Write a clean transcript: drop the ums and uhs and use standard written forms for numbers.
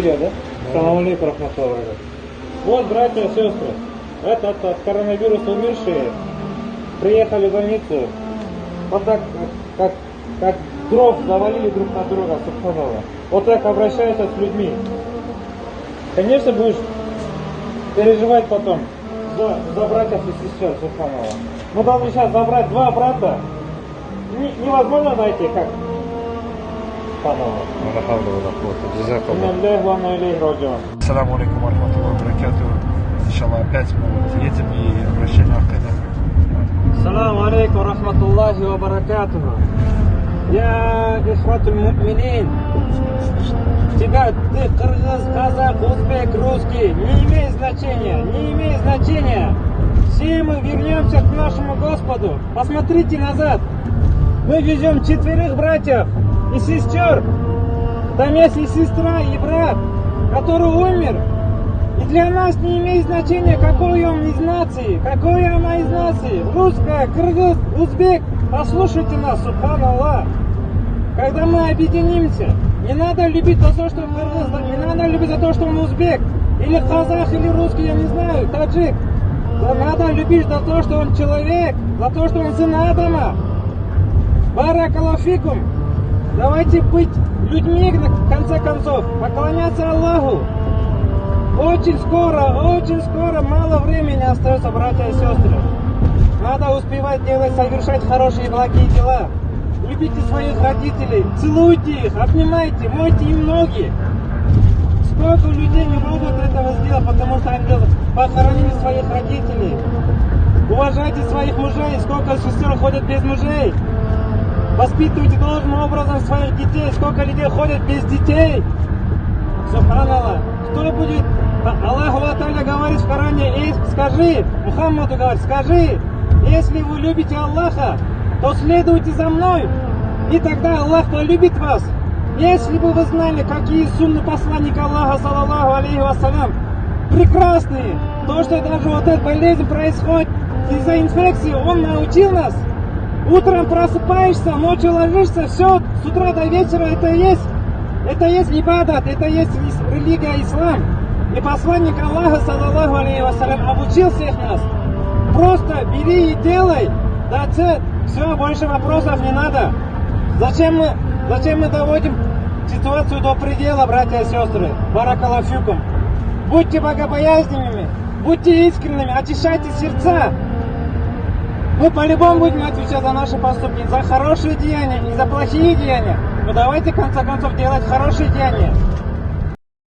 Сирия, да? Салам алейкум, рахматуллах. Вот, братья и сестры, от коронавируса умершие приехали в больницу, вот так, как дров завалили друг на друга, субханаллах. Вот так обращаются с людьми. Конечно, будешь переживать потом за братьев и сестер, субханаллах. Мы должны сейчас забрать два брата. Невозможно найти, как? Ассаламу алейкум варахматуллахи вабаракатуху. Иншаллах, опять мы едем и обращение к Ассаламу алейкум варахматуллахи вабаракатуху. Я ихватуль му'минин. Тебя, ты кыргыз, казах, узбек, русский, не имеет значения. Все мы вернемся к нашему Господу. Посмотрите назад. Мы везем 4 братьев и сестер. Там есть и сестра, и брат, который умер. И для нас не имеет значения, какой он из нации, какой она из нации. Русская, кыргыз, узбек. Послушайте нас, субханаллах. Когда мы объединимся, не надо любить за то, что он кыргыз, не надо любить за то, что он узбек, или казах, или русский, я не знаю, таджик. Да надо любить за то, что он человек, за то, что он сын Адама. Баракаллаху фикум. Давайте быть людьми, в конце концов, поклоняться Аллаху. Очень скоро, мало времени остается, братья и сестры. Надо успевать делать, совершать хорошие и благие дела. Любите своих родителей, целуйте их, обнимайте, мойте им ноги. Сколько людей не могут этого сделать, потому что они похоронили своих родителей. Уважайте своих мужей, сколько сестер ходят без мужей. Воспитывайте должным образом своих детей, сколько людей ходят без детей. Субханаллах. Кто будет? Аллаху Аталя говорит в Коране, скажи, Мухаммаду говорит, скажи, если вы любите Аллаха, то следуйте за мной, и тогда Аллах полюбит вас. Если бы вы знали, какие сунны посланника Аллаха, саллаллаху алейхи вассалям, прекрасные, то, что даже вот эта болезнь происходит из-за инфекции, он научил нас. Утром просыпаешься, ночью ложишься, все, с утра до вечера это есть ибадат, это есть религия ислам. И посланник Аллаха, саллаллаху алейхи вассалям, обучил всех нас. Просто бери и делай, that's it. Все, больше вопросов не надо. Зачем мы доводим ситуацию до предела, братья и сестры? Баракаллаху фикум. Будьте богобоязненными, будьте искренними, очищайте сердца. Мы по-любому будем отвечать за наши поступки, за хорошие деяния и за плохие деяния. Но давайте в конце концов делать хорошие деяния.